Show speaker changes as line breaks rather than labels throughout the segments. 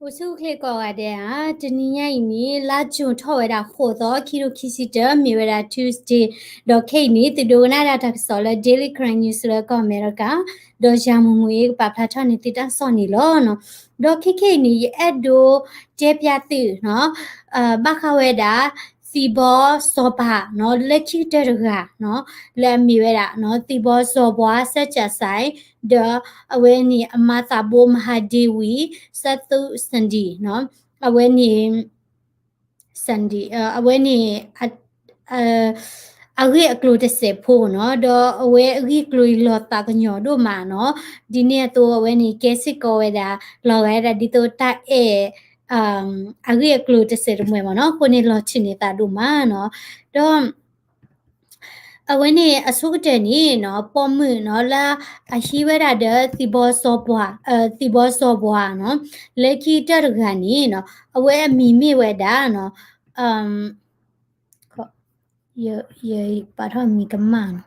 Pusu kle ko ade a tniya ini la chun thaw da kho do kilo kisita mirada Tuesday do ke ni ti do na da so la daily crime news la ko America do jamu ngwe pa pha tha ni ti ta so ni lo no do ke ni at do je pya ti no ba kha we da si bo so ba no le chi te ga no le mi we da no ti bo so bwa sa cha sai the aweni amata bo mahadewi satu sandi no aweni sandi aweni agri aklo de se pho no do awe agri klo lo ta kanyo do ma no di ne to aweni kesi ko weda lo weda di to ta agri aklo de se mo no ko ni lo chin ni ta do ma no do awene asukute ni no pomu no la ahiwera de tibo sobwa no leki targani no awe mimi weda no ye parami kamano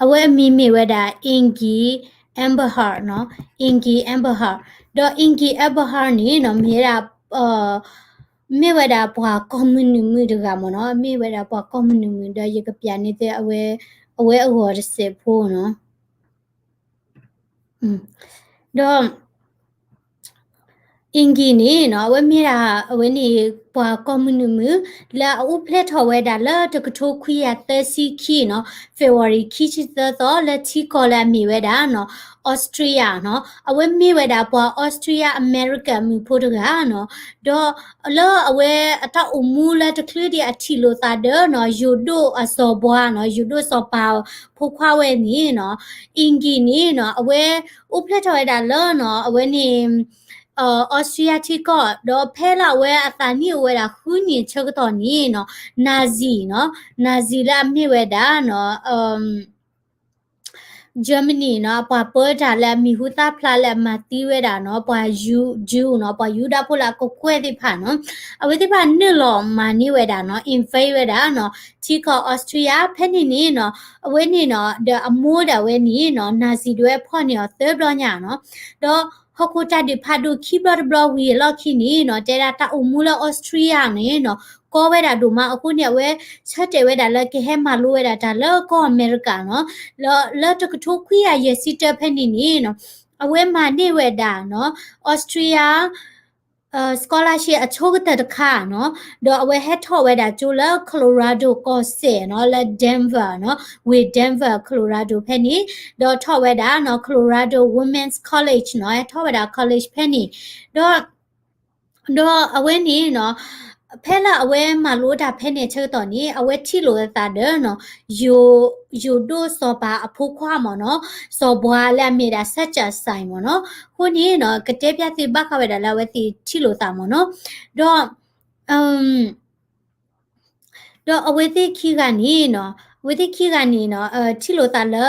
awe mimi weda ingi Amber Heard no ingi Amber Heard do ingi Amber Heard ni no mira me weda bwa community de ga mo no me weda bwa community da ye ka pya ni te awe award se pho no do ingi ni no awe mira awe ni bwa community la u plate weda la to kto khya te si khi no February khi chi the to la chi ko la mi weda no Austria no awe mi weda bwa Austria America mi pho de ga no do lo awe ata umu la to clear di athi lo ta de no yudo aso bwa no yudo so pa pho khwa we ni no ingi ni no awe u plate weda lo no awe ni Austria ti ko do phela we atani we da khuni chogto ni no Nazi la mi we da no Germany no pa po da la mi huta phla la ma ti we da no pa ju no pa yu da phola ko kwe ti pha no awe ti pha ni lo ma ni we da no in fei we da no ti ko Austria pheni ni no awe ni no the amo da we ni no Nazi de pho ni the blo nya no do Hokuta de Padu keyboard block we lucky ni no data umula Austria ni no ko we da do ma aku ne we chate we da la ke he ma lo we da la ko America no la to to khya ye sita phani ni no awe ma ni we da no Austria scholarship အချိုးကတခါနော်တော့အဝဲဟက်ထော်ဝဲတာကျိုလာ Colorado ကောစေနော်လာ Denver နော် with Denver Colorado ဖဲနီတော့ထော်ဝဲတာနော် Colorado Women's College နော်ထော်ဝဲတာ college ဖဲနီတော့အဝဲနီနော်ဖဲလာအဝဲမလို့တာဖဲနေချက်တော့နီအဝဲတီလို့တာတဲ့နော်ယိုဒိုစောပါအဖိုးခွာမနော်စောဘွာလက်မြေတာဆက်ချဆိုင်မနော်ခုနီနော်ကတဲ့ပြတိဘခဝဲတာလာဝဲတီလို့တာမနော်တော့တော့အဝဲတိခိကနေနော်ဝဲတိခိကနေနော်တီလို့တာလာ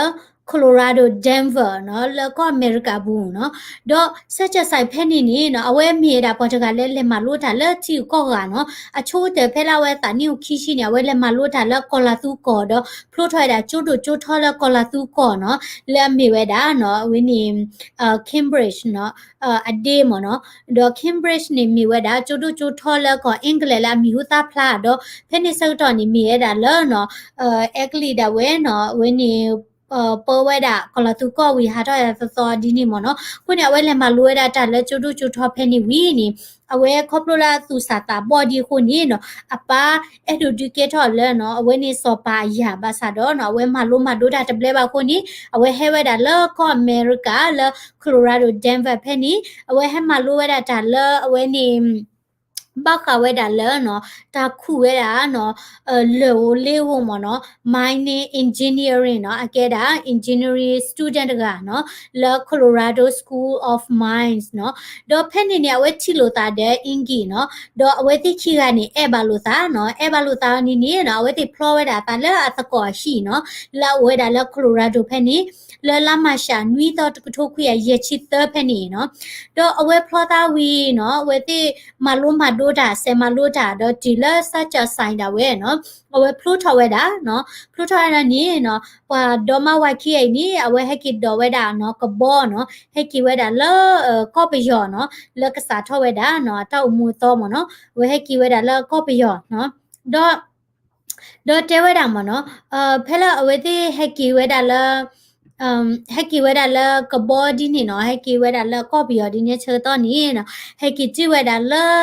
Colorado Denver နော်แล้วก็อเมริกาบูเนาะတော့ဆက်ချက်ဆိုင်ဖဲနေနေเนาะအဝဲမြေတာပေါ်တကလဲလက်မလို့တာလက်ချီကောကเนาะအချိုးတဲ့ဖဲလာဝဲတာနိကိုခီရှိနေဝဲလက်မလို့တာလက်ကောလာသူကောတော့ဖလို့ထွိုက်တာကျိုးတို့ကျိုးထောလက်ကောလာသူကောเนาะလက်မြေဝဲတာเนาะဝင်းနေCambridge เนาะအဒေးမเนาะတော့ Cambridge နေမြေဝဲတာကျိုးတို့ကျိုးထောလက်ကောအင်္ဂလိပ်လာမြေဟူတာဖလာတော့ဖဲနေစောက်တော့နေမြေရတာလဲเนาะအက်ကလီဒါဝဲเนาะဝင်းနေပေါ်ဝဲတာကလသူကောဝီဟာတော့သောဒီနီမနော်ခုနေအဝဲလည်းမလွဲတာတက်လက်ကျူတူကျူထောဖဲနေဝီနီအဝဲခေါပလိုလာသူစာတာဘော်ဒီခုနီနော်အပါအဒူဒီကေထော်လဲနော်အဝဲနေစောပါရပါစာတော့နော်အဝဲမလို့မဒိုတာတပလဲပါခုနီအဝဲဟဲဝဲတာလောကောအမေရိကလောကလိုရာဒိုဒန်ဗာဖဲနီအဝဲဟဲမလို့ဝဲတာလောအဝဲနေဘာခဝဲတာလဲနော်တာခုဝဲတာနော်လောလေးဝမနော် mining engineering နော်အကဲတာ engineering student ကနော် La Colorado School of Mines နော်တော့ဖက်နေနေအဝဲချီလို့တာတဲ့အင်ကြီးနော်တော့အဝဲတိခီကနေအဲဘာလို့တာနော်အဲဘာလို့တာနေနေနော်အဝဲတိ floor ဝဲတာတာလဲအသကောရှိနော်လာဝဲတာလဲ Colorado ဖက်နေလဲလာမရှာနွီတော့တကထိုးခွေရချီတဖက်နေနော်တော့အဝဲ floor တာဝီနော်အဝဲတိမလုံးမဒို လို့တာဆယ်မလို့တာတော့ဒီလက်ဆက်ချဆိုင်တာဝဲနော်အဝဲဖလို့ထော်ဝဲတာနော်ဖလို့ထော်ရတာနီနော်ပွာဒေါ်မဝိုက်ခီအိနီအဝဲဟက်ကီဒေါ်ဝဲတာနော်ကဘောနော်ဟက်ကီဝဲတာလောကော့ပယောနော်လက်ကစားထော်ဝဲတာနော်တောက်မှုတော့မနော်ဝဲဟက်ကီဝဲတာလောကော့ပယောနော်တော့တဲဝဲတာမနော်ဖဲလာအဝဲသေးဟက်ကီဝဲတာလောဟက်ကီဝဲတာလောကဘောဒီနေနော်ဟက်ကီဝဲတာလောကော့ပယောဒီနေချေတော့နီနော်ဟက်ကီကြည့်ဝဲတာလော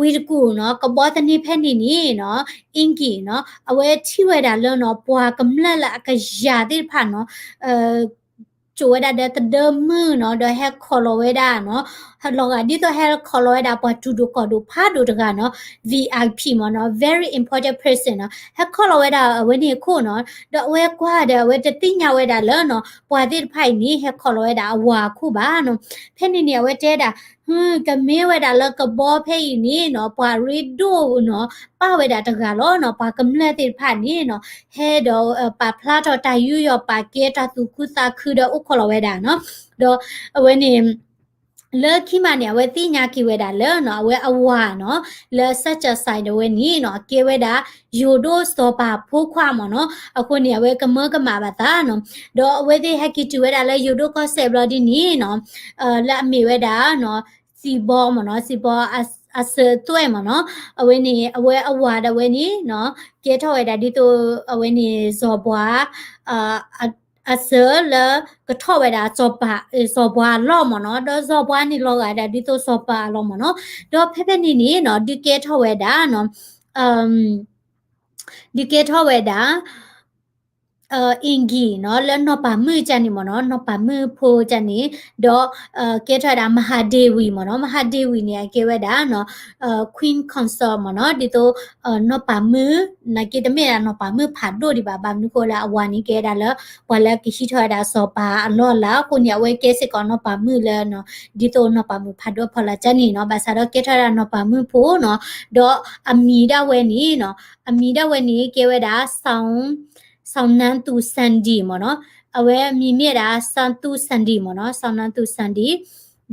ဝီကူနော်ကဘောတနိဖက်နေနီနော်အင်ကီနော်အဝဲထိဝဲတာလောနော်ပွာကမလလအကရာတိဖာနော်ကျိုးဒါတဲ့တမနော်တော့ဟက်ခေါ်လိုဝဲတာနော်ဟလောကဒီတော့ဟက်ခေါ်လိုဝဲတာပေါ်တူဒူကောဒူဖာဒူတကနော် VIP မနော် very important person နော်ဟက်ခေါ်လိုဝဲတာဝဲနေခို့နော်တော့ဝဲကွာတဲ့ဝဲတတိညာဝဲတာလောနော်ပွာတိဖိုင်နီဟက်ခေါ်လိုဝဲတာအဝါခုပါနော်ဖဲနေနေဝဲတဲတာကမဲဝဲတာလောကဘောဖဲနီနော်ပွာရီဒိုနော်ပါဝဲတာတကလောနော်ပါကမလက်တိဖာနီနော်ဟဲတော့ပါဖလာတော့တာယူရပါကေတာသူခုစာခုတော့ဥခေါ်လိုဝဲတာနော်တော့ဝဲနေလေခိမနေဝဲတိညာကိဝဲတာလေနော်ဝဲအဝါနော်လေဆက်ချဆိုင်တဝဲနီနော်ကေဝဲတာယူဒိုစတော့ပါဖိုးခွာမနော်အခုနေဝဲကမကမာပါတာနော်တော့ဝဲတိဟက်ကီတူဝဲတာလေယူဒိုကဆက်ဘလဒီနီနော်လက်အမီဝဲတာနော်စီဘောမနော်စီဘောအစတွဲမနော်အဝဲနေအဝဲအဝါတဝဲနီနော်ကေထောဝဲတာဒီတိုအဝဲနေဇော်ဘွာအစလကထောဝဲတာဇော်ပါဇော်ဘွာလော့မနော်တော့ဇော်ဘွာနေလောကတာဒီတိုဇော်ပါလော့မနော်တော့ဖဲဖဲနေနေနော်ဒီကေထောဝဲတာနော်ဒီကေထောဝဲတာအင်ဂီနော်လဲနော်ပါမှုကြနေမနော်နော်ပါမှုဖိုးကြနေတော့ကဲထတာမဟာဒေဝီမနော်မဟာဒေဝီနေကဲဝဲတာနော်queen consort မနော်ဒီတော့နော်ပါမှုနကေတမေနော်ပါမှုဖာဒိုဒီပါဘာနုကိုလာအဝါနီကဲတာလဲဝါလဲကိရှိထွာတာစောပါအလောလာကိုညဝဲကဲစစ်ကောနော်ပါမှုလဲနော်ဒီတော့နော်ပါမှုဖာဒိုဖလာကြနေနော်ဘာသာတော့ကဲထတာနော်ပါမှုဖိုးနော်တော့အမီဒဝဲနီနော်အမီဒဝဲနီကဲဝဲတာဆောင်းနန်းသူစန်ဒီမနော်အဝဲမြည်မြဲတာစန်သူစန်ဒီမနော်ဆောင်းနန်းသူစန်ဒီ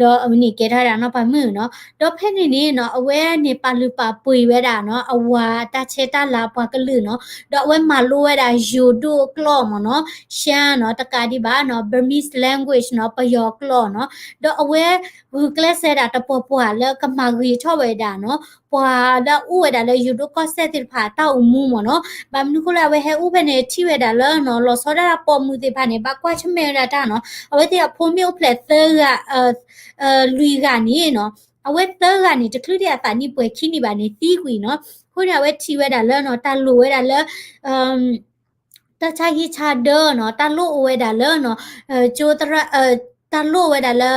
တော့အမနီကဲထားတာနော်ပါမှုနော်တော့ဖက်နေနေနော်အဝဲနေပါလူပါပွေဝဲတာနော်အဝါတချေတာလာပွားကလူနော်တော့အဝဲမလိုဝဲတာယူဒိုကလောမနော်ရှမ်းနော်တကာဒီပါနော် Burmese language နော်ပယောကလောနော်တော့အဝဲဝကလဆဲတာတပေါ်ပွားလဲကမာဂီထောဝဲတာနော်ပွာတော့ဥဝဲတာလဲယူဒိုကဆက်တိဖာတောက်မှုမနော်ဘာမနုခလာဝဲဟဲဥပနေထိဝဲတာလဲနော်လောစောတာပေါ်မှုတိဖာနေဘာကွာချမဲရတာနော်အဝဲတိအဖိုးမျိုးဖလက်သကလူကနေနော်အဝဲသကနေတခလူတဲ့အတာနိပွဲခိနေပါနေသီးကွီနော်ခုနဝဲထီဝဲတာလဲနော်တလူဝဲတာလဲတချာဟီချာဒေနော်တလူဝဲတာလဲနော်ကျိုးတရတလို့ဝဲတာလဲ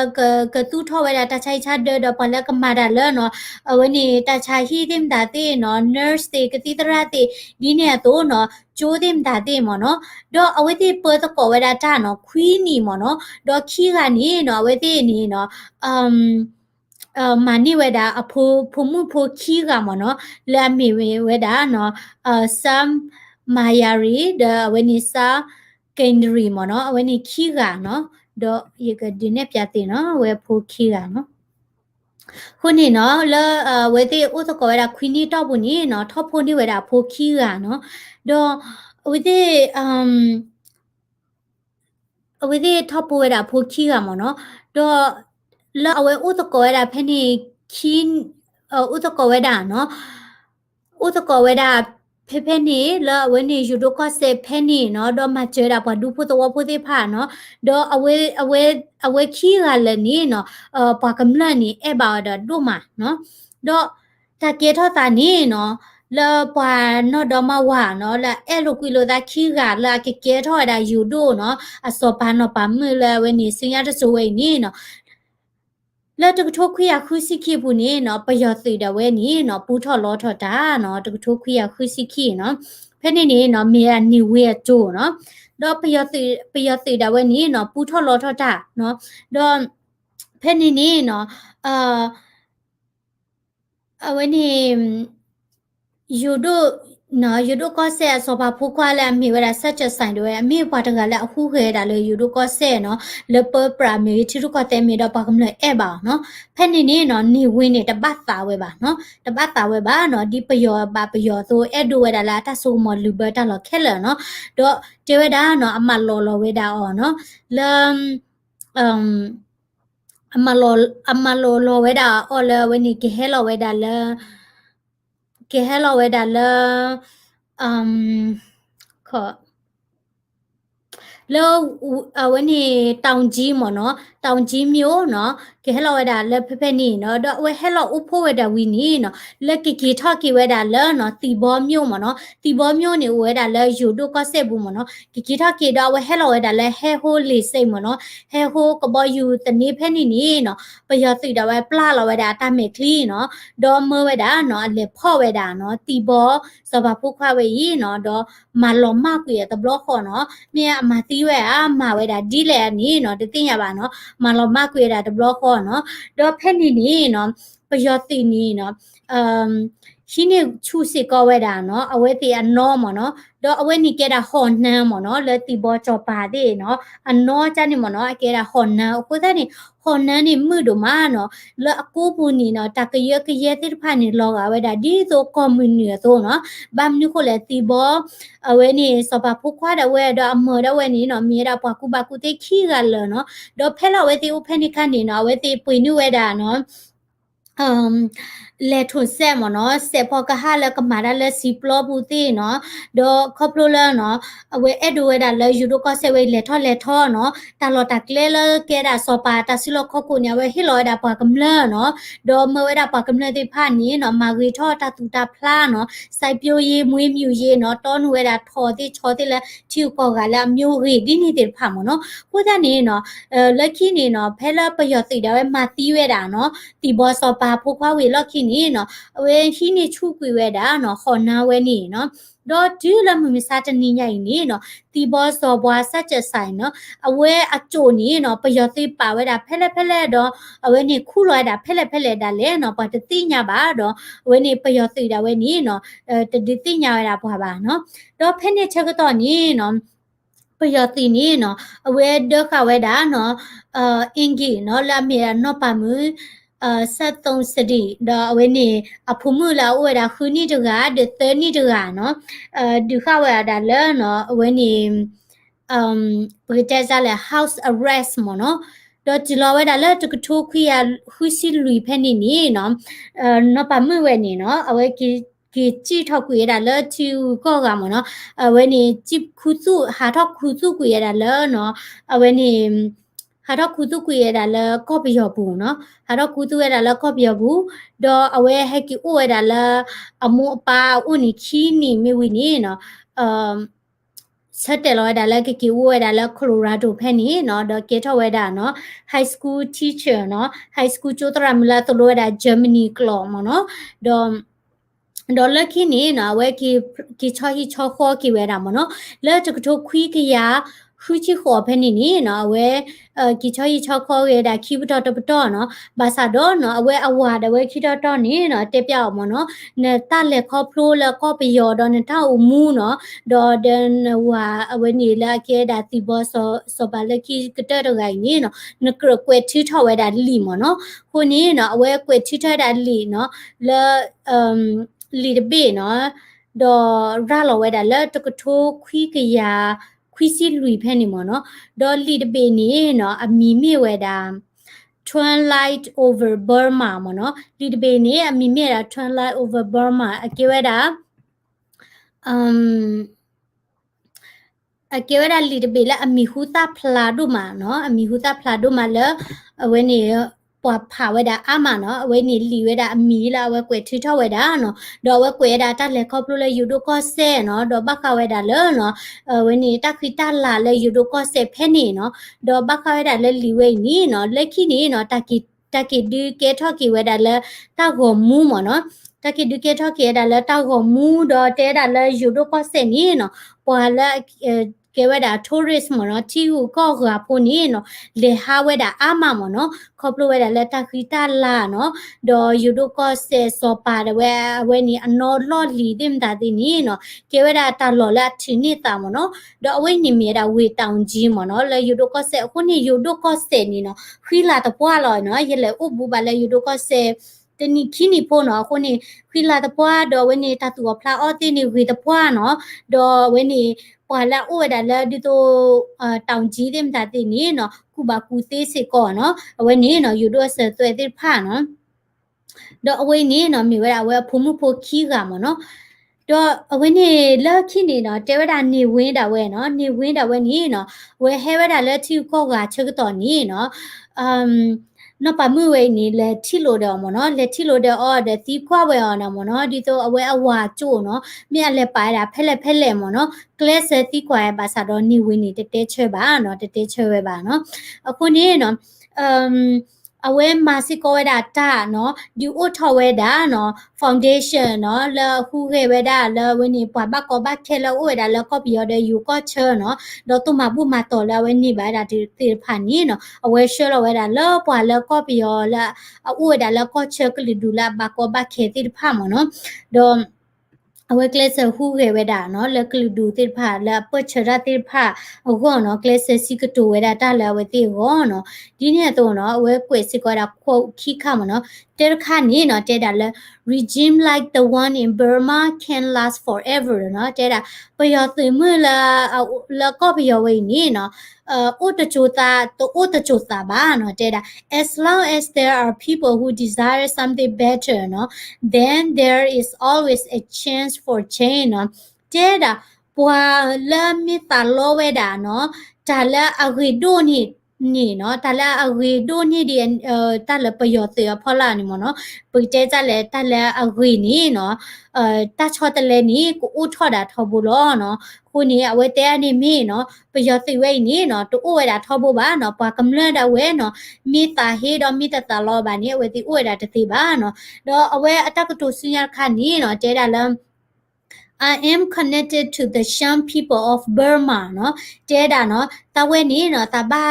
ကတူထောဝဲတာတချိုင်ချဒေတော့ပလဲကမာတာလဲနော်အဝနေတချိုင်ဟီတင်တာတေနော် nurse တေကတိတရတေဒီနေတော့နော်ကျိုးတင်တာတေမနော်တော့အဝဲတေပေါ်တကောဝဲတာတာနော်ခွီးနီမနော်တော့ခီးကနေနော်အဝဲတေနေနော်မာနီဝဲတာအဖိုးမှုဖိုးခီးကမနော်လာမီဝဲတာနော်some mayari the wenisa kendri မနော်အဝဲနေခီးကနော်တော့ရေကဒီနေ့ပြတဲ့နော်ဝဲဖိုးခီးတာနော်ခုနေနော်လဲဝဲတဲ့ဥစကောရခွီနီတော့ဘူးနီနော်ထော့ဖိုးနေဝဲတာဖိုးခီးကနော်တော့ဝဲတဲ့ဝဲတဲ့ထော့ဖိုးဝဲတာဖိုးခီးကမနော်တော့လဲအဝဲဥစကောရဖဲနေခီးဥစကောဝဲတာနော်ဥစကောဝဲတာဖေဖေနေလာဝဲနေယူဒိုကဆေဖေနေနော်တော့မချေတာဘာဒူဖို့တော့ဖို့သေးဖာနော်တော့အဝဲခီးကလည်းနေနော်ပါကမလနေအဘာတော့ဒိုမနော်တော့တကေထောတာနေနော်လာပွာနော်တော့မဝါနော်လာအဲ့လိုကွီလိုတာခီးကလာကေထောတာယူဒိုနော်အစောပါနော်ပါမလဲဝဲနေစင်ရတဲ့ဆိုဝဲနေနော်လဲတကထိုးခွေရခူးစီခိဘူးနေနော်ပယောသေးတယ်ဝဲနေနော်ပူထော်လောထော်တာနော်တကထိုးခွေရခူးစီခိနော်ဖဲနေနေနော်မေရနေဝဲကျိုးနော်တော့ပယောသေးတယ်ဝဲနေနော်ပူထော်လောထော်တာနော်တော့ဖဲနေနေနော်အဝဲနေယူဒို နော်ယူဒိုကောဆဲဆောပါဖူခွာလဲမီဝရဆက်ချက်ဆိုင်တော့အမေဘွားတကလည်းအခုခဲတာလေယူဒိုကောဆဲနော်လပပရာမီချီဒိုကောတဲမီတော့ပါကမလဲအဲ့ပါနော်ဖက်နေနေနော်နေဝင်းနေတပတ်သားဝဲပါနော်တပတ်သားဝဲပါနော်ဒီပယောပါပယောဆိုအဲ့ဒိုဝဲတာလာတဆူမလူဘတာလော်ခဲလဲနော်တော့တေဝဲတာနော်အမလော်လော်ဝဲတာအော်နော်လမ်အမ်အမလောလောဝဲတာအော်လဲဝဲနေကဲဟဲလော်ဝဲတာလဲကဲဟဲလော်ဝဲတာလဲအမ်ခေါ်လောဝနေတောင်ကြီးမနော်တောင်ကြီးမျိုးနော်ကဲဟဲလောဝဲတာလက်ဖက်ဖက်နီနော်တော့ဝဲဟဲလောဥဖိုးဝဲတာဝီနီနော်လက်ကီထော့ကီဝဲတာလဲနော်တီဘောမျိုးမနော်တီဘောမျိုးနေဝဲတာလဲယူတို့ကဆက်ဘူးမနော်ကီထော့ကီတော့ဝဲဟဲလောဝဲတာလဲဟဲဟိုးလီစိတ်မနော်ဟဲဟိုးကဘောယူတနေဖက်နီနီနော်ပယောသိတာဝဲပလာလောဝဲတာတမေကလီနော်ဒေါ်မဝဲတာနော်အလေဖော့ဝဲတာနော်တီဘောစဘာဖုခွာဝဲရီနော်တော့မလောမကွေတဘလောခေါ်နော်မြအမတီးဝဲအမဝဲတာဒီလေနီနော်တသိရပါနော်မလောမကွေတာတဘလောခေါ်နော်တော့ဖက်နီနီနော်ပယောတိနီနော်ရှိနေချူစီကောဝဲတာနော်အဝဲတီအနောမနော်တော့အဝဲနီကဲတာဟော်နှမ်းမနော်လက်တီဘောကြောပါတဲ့နော်အနောချနေမနော်အကဲတာဟော်နှမ်းကိုတဲ့နေဟော်နှမ်းနေမှုတို့မနော်လအကိုပူနီနော်တကရကရဲတိဖာနေလောကဝဲတာဒီဆိုကွန်မြူနီဆိုနော်ဘမ်နုကိုလေတီဘောအဝဲနေစပါဖုခွာတဲ့ဝဲတော့အမော်တဲ့ဝဲနေနော်မြေတာပွားကူပါကူတိခီကလနော်တော့ဖဲလဝဲတီဥဖဲနေခနေနော်ဝဲတီပွေနုဝဲတာနော်လေထုံဆက်မနော်ဆက်ပေါ်ကဟာလကမာရလစီပလောဘူးတီနော်ဒေါ်ခေါပလိုလနော်အဝဲအဲ့ဒိုဝဲတာလေယူဒိုကဆက်ဝဲလေထောနော်တာလော်တာကလေလကဲတာစောပါတာစီလောခေါကိုညာဝဲဟီလော်တာပါကမလနော်ဒေါ်မဝဲတာပါကမလတိဖာနီနော်မာဂရီထောတာတူတာဖလာနော်စိုက်ပြိုးရေးမွေးမြူရေးနော်တောနဝဲတာထော်တိချောတိလဲချီကောကလာမျိုးရီဒီနေတဲ့ဖာမနော်ကိုကြနေနော်လက်ခီနေနော်ဖဲလပယောတိတာဝဲမာတီးဝဲတာနော်တီဘောစောပါဖိုခွားဝေလောက်ခီနေနော်အဝဲခီနေချူကွေဝဲတာနော်ခေါ်နာဝဲနေနော်တော့ဒီလမမစားတနေညိုင်နေနော်တီဘောစောဘွားဆက်ချက်ဆိုင်နော်အဝဲအချိုနေနော်ပယောတိပါဝဲတာဖဲလက်တော့အဝဲနေခုလွှဲတာဖဲလက်တာလဲနော်ပါတတိညာပါတော့အဝဲနေပယောတိတာဝဲနေနော်တတိညာဝဲတာဘွားပါနော်တော့ဖဲနေချက်ကတော့နေနော်ပယောတိနေနော်အဝဲဒခဝဲတာနော်အင်ကြီးနော်လာမြေနော်ပါမှု73စတိတော့အဝဲနေအဖုမှုလာဝဲတာခူနီတကတဲ့သနီတကနော်ဒုခဝဲတာလဲနော်အဝဲနေပရတက်စားလဲ house arrest မနော်တော့ဒီလိုဝဲတာလဲတကထိုးခွေရခွစီလူဖက်နေနေနော်နော်ပါမှုဝဲနေနော်အဝဲကြီးကြည့်ထောက်ကွေရတာလဲချူကောကမနော်အဝဲနေကြည့်ခုစုဟာထောက်ခုစုကွေရတာလဲနော်အဝဲနေဟာတော့ခုတုကွေရတာလဲကော့ပယောဘူးနော်ဟာတော့ခုတုရတာလဲကော့ပယောဘူးတော့အဝဲဟက်ကီအိုရတာလဲအမူအပါဥနီခီနီမီဝီနီနော်ဆက်တယ်လောဒါလဲကီဝဲဒါလဲကလိုရာဒိုဖဲနီနော်တော့ကေထောဝဲဒါနော် high school teacher နော် high school ကျိုတရမလာတလိုဒါ Germany claw မနော်တော့ဒေါ်လက်ခင်းနေနော်ဝဲကီချောဟီချောခေါ်ကီဝဲတာမနော်လက်တကထိုခွီးကရခူချီခေါ်ဖဲနေနေနော်ဝဲကီချောဟီချောခေါ်ရတာခီပတော်တပတော်နော်ဘာသာတော့နော်အဝဲအဝါတဝဲခီတော်တော်နေနော်တက်ပြောက်မနော်နေတလက်ခေါ်ဖလိုလက်ခေါ်ပယောတော့နေတောက်မူနော်ဒေါ်ဒန်ဝါအဝဲနေလာကဲတာတီဘောဆောပါလက်ခီကတဲ့တော့ဂိုင်နေနော်နကရကွဲထီထော်ဝဲတာလီမနော်ခုနေနော်အဝဲကွဲထီထော်တာလီနော်လဲလီတပေနော်ဒေါ်ရလောဝဲတာလဲတကထိုးခွီးကရခွီးစီလူဖဲနေမနော်ဒေါ်လီတပေနေနော်အမီမေဝဲတာ Twilight over Burma မနော်လီတပေနေအမီမေတာ Twilight over Burma အကေဝဲတာအကေဝဲတာလီတပေလဲအမီဟူတာဖလာဒိုမာနော်အမီဟူတာဖလာဒိုမာလဲအဝဲနေပွာဖာဝဲတာအမနော်အဝဲနေလီဝဲတာအမီလာဝဲကွယ်ထီထောက်ဝဲတာနော်ဒေါ်ဝဲကွယ်တာတက်လေခေါပလိုလေယူဒိုကောဆဲနော်ဒေါ်ဘခဝဲတာလဲနော်အဝဲနေတက်ခီတက်လာလေယူဒိုကောဆဲဖဲနေနော်ဒေါ်ဘခဝဲတာလဲလီဝဲနီနော်လက်ခီနေနော်တက်ကီဒီကေထောက်ကီဝဲတာလဲတောက်ကိုမူးမနော်တကီဒီကေထောက်ကေတာလဲတောက်ကိုမူးတော့တဲတာလဲယူဒိုကောဆဲနီနော်ပွာလဲ weda tourist mo no ti hu ko ga pho ni no le ha weda ama mo no khoplo weda le ta khita la no do yudo ko se so pa de we ni ano lo li dim da ti ni no ke weda ta lo la thi ni ta mo no do awe ni me da we taung ji mo no le yudo ko se khu ni yudo ko se ni no khila to pwa lo no ye le u bu ba le yudo ko seတနီခီနီပိုနော်ခုနေခီလာတပွားတော့ဝနေတတူဖလာအော်တီနီဝီတပွားနော်တော့ဝနေပွာလာအိုဒါလာဒီတိုတောင်ကြီးတယ်မတာတီနီနော်ခုပါကူသေးစစ်ကောနော်ဝနေနော်ယူတော့ဆက်သွဲတိဖာနော်တော့အဝေးနေနော်မြေဝဲအဝဲဖုံမှုဖိုခီကမနော်တော့အဝင်းနေလက်ခိနေနော်တဲဝဒနေဝင်းတာဝဲနော်နေဝင်းတာဝဲနေနော်ဝဲဟဲဝဒလက်တီကောကချက်တော့နေနော်နော်ပါမှုဝဲနေလက်တီလို့တော့မနော်လက်တီလို့တော့အော်တဲ့တီခွာဝဲအောင်နော်မနော်ဒီတော့အဝဲအဝါကျို့နော်မြက်လက်ပါတာဖက်လက်မနော်ကလစ်တီခွာရပါစားတော့နေဝင်းနေတဲချဲပါနော်တဲချဲဝဲပါနော်အခုနေနော်အဝဲမာစီကိုဝဲတာတာနော်ဒီအိုထော်ဝဲတာနော် foundation နော်လာခုခဲဝဲတာလာဝဲနေပွားဘကောဘခဲလာဝဲတာလာကောပီရတဲ့ယူကောချာနော်တော့တူမဘူးမတော်လာဝဲနေပါတာဒီဖာနီနော်အဝဲရှောလဝဲတာလာပွားလာကောပီရလာအဝဲတာလာကောချာကလီဒူလာဘကောဘခဲတိဖာမနော်တော့အဝဲကလစ်ဟူရဲဝဲတာနော်လက်ကလူဒူတိဖာလာပချရာတိဖာအောနော်ကလစ်စီကတူဝဲတာတာလာဝဲတိဟောနော်ဒီနေ့တော့နော်အဝဲကွေစစ်ကွာတာခုခိခမနော်တဲခါနေနော်တဲတာလဲ regime like the one in Burma can last forever နော်တဲတာပယောသိမလာကောပယောဝဲနေနော်အိုတချိုတာအိုတချိုတာဘာနော်တဲတာ as long as there are people who desire something better နော် then there is always a chance for change နော်တဲတာပွာလာမီတာလောဝဲတာနော်ဒါလာအဂီဒိုနီနော်တလာအဝေဒိုနီဒီတလာပယောတေဖလာနီမနော်ပိတဲကြလဲတလာအဝေနီနော်တချောတလဲနီကိုဦးထော်တာထော်ဘူးလောနော်ခုနီအဝဲတဲအနေမီနော်ပယောတေဝဲနီနော်တူဝဲတာထော်ဘူးပါနော်ပွာကမလန်တာဝဲနော်မိတာဟေတော့မိတတလောပါနီအဝဲတီဝဲတာတတိပါနော်တော့အဝဲအတက်ကတူစညာခါနီနော်တဲတာလမ်းI am connected to the Shan people of Burma เนาะเจดาเนาะตะเวนี่เนาะตะบ้า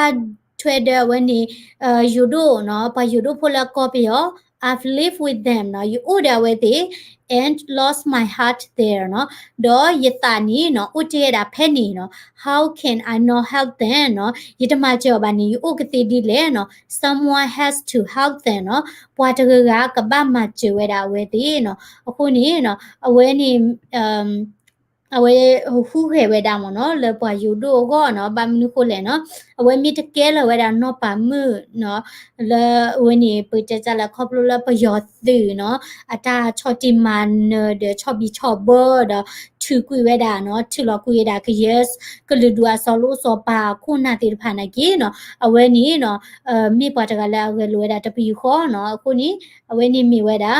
ထွဲတဲ့when ni you do เนาะpa you do ဖလာကောပီယော I've lived with them เนาะ you order with it and lost my heart there เนาะတော့ယတနီเนาะဥတေတာဖဲနီเนาะ how can I not help them เนาะယတမကြောပါနီ you ဥကတိဒီလေเนาะ someone has to help them เนาะပွားတကကပမကျွဲတာဝဲတီเนาะအခုနီเนาะအဝဲနီအဝဲဟူခဲဝဲတာမနော်လေပွာယူဒိုကောနော်ဘာမနုကိုလဲနော်အဝဲမြစ်တကဲလဝဲတာနော်ပါမှုနော်လေဝဲနေပကြကြလာခေါပလိုလပယောသူနော်အတာချောတိမန်တဲ့ချောဘီချောဘောဒထူကွေဝဲတာနော်ထူလကွေတာက yes ကလူဒူအဆောလို့ဆောပါခုနာတိဖာနာကေနော်အဝဲနေနော်မိပွားတကလည်းအဝဲလွဲတာတပီခေါ်နော်အခုနေအဝဲနေမိဝဲတာ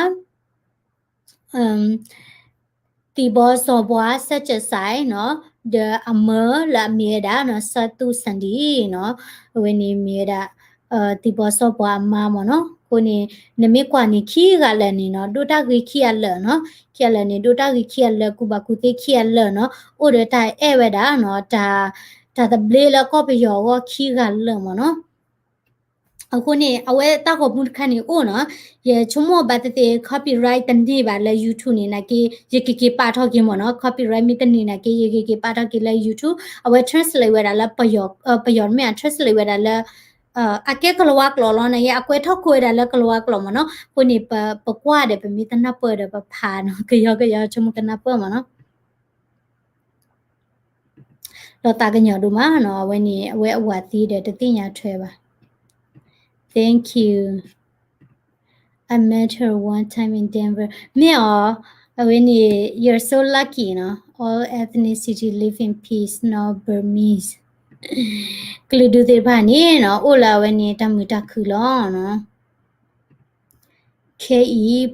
တီဘောစောဘွားဆက်ချက်ဆိုင်နော် the amer la mieda နော်စတူစန်ဒီနော်ဝင်းနေမြေတာတီဘောစောဘွားမမနော်ကိုနေနမေကွာနေခီကလည်းနေနော်ဒိုတာဂီခီရလနော်ခီရလည်းနေဒိုတာဂီခီရလကူဘကူတေခီရလနော်အိုဒတိုင်အဲဝဲတာနော်ဒါတဘလေလကောပယောကခီကလမနော်အခုနေအဝဲတာကိုမှုခန့်နေအိုနော်ရေချုံမောဘတ်တေ copyright တနေပါလဲ YouTube နေနကေရေကေပါထောက်กินပေါ့နော် copyright မိတနေနကေရေကေပါထောက်กินလဲ YouTube အဝဲ translate ဝဲတာလဲပယောမြ translate ဝဲတာလဲအကဲကလောကလောလောနေရအကွဲထောက်ခွေတာလဲကလောကလောမနော်ခုနေပကွာတယ်ပမိတနပတယ်ပဖာနော်ကယောချုံကနပမနော်တော့တာကညောတို့မနော်အဝဲနေအဝဲအဝါတီးတယ်တတိညာထွဲပါThank you. I met her one time in Denver. When you're so lucky, you know. All ethnicity live in peace. No Burmese. Kludu de bani, no. Ola when you tamuta kulon, no. Ke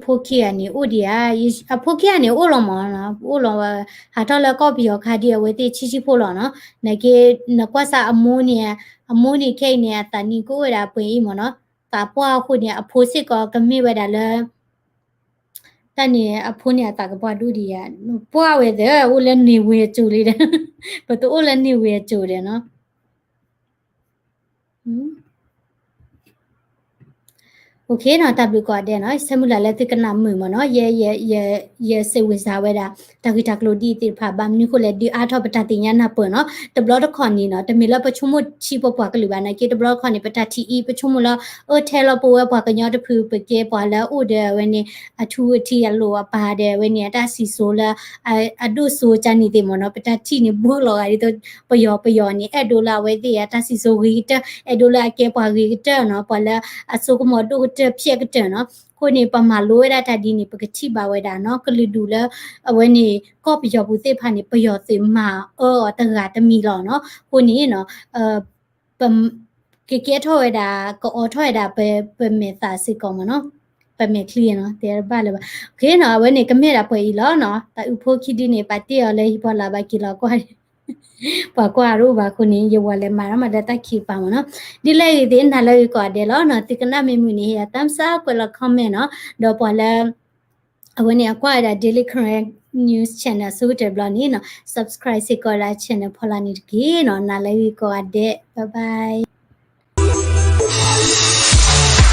pokiani odia is a pokiani olomana oloma hatola copy of cardia with the chichi polono nage nakwasa ammonia kenia tani go ra pwe mono ta pwa khu ne a pho sit ko kami weda le 但你婆娘打个巴肚的呀，不好的，我来你为主的，不都我来你为主的呢？嗯。โอเคเนาะตับลูกก็ได้เนาะสมุลาเลติกนามือมเนาะเยเซวิซาเวดาตะกิตักโลดีติพาบามนิโคเลดีอาทอปตาติญานาเปเนาะตะบลอดคอนนี่เนาะตะมิลปะชุมุชีปปะกะลูบานะเกตะบลอคอนนี่ปะตาทีอีปะชุมุลเทลปเวปะกะญอตะพูปะเกปะละอุเดเวนี่อะทูทีอะโลอะปาเดเวนี่ตาซิโซละอะดูโซจานี่เตมเนาะปะตาทีนี่บุลออะดิตปยอนี่เอโดลาเวติอะตาซิโซรีตเอโดลาเกปะรีตเนาะปะละအစုကမတို့တဖြက်ကတဲ့နော်ကိုနေပမာလိုရတာဒီနေပကတိပါဝဲတာနော်ကလူဒူလအဝဲနေကော့ပယောဘူးသိဖာနေပယောသိမာအော်တကတမီလောနော်ကိုနေနော်ပမ်ကေထောရတာကောထောရတာပမေသာစစ်ကောမနော်ပမေကလီနော်တဲဘာလဲခေနော်ဝဲနေကမဲတာပွဲဤလောနော်တာဥဖိုခိဒီနေပါတေရလဲဟိပေါ်လာပါကီလောကွာปากว่ารู้ว่าคนนี้อยู่ว่าเลยมาได้ตักขี้ปามเนาะดิเลยดินทาเลยก็เดลเนาะติกนะมีมือนี่ฮะตามซากว่าละคอมเมนต์เนาะดอปอละวันนี้ก็ได้ daily current news channel สู้เดบลอนี่เนาะ subscribe สิก็ละ channel พอลานี่กีเนาะนาเลยก็ได้บ๊ายบาย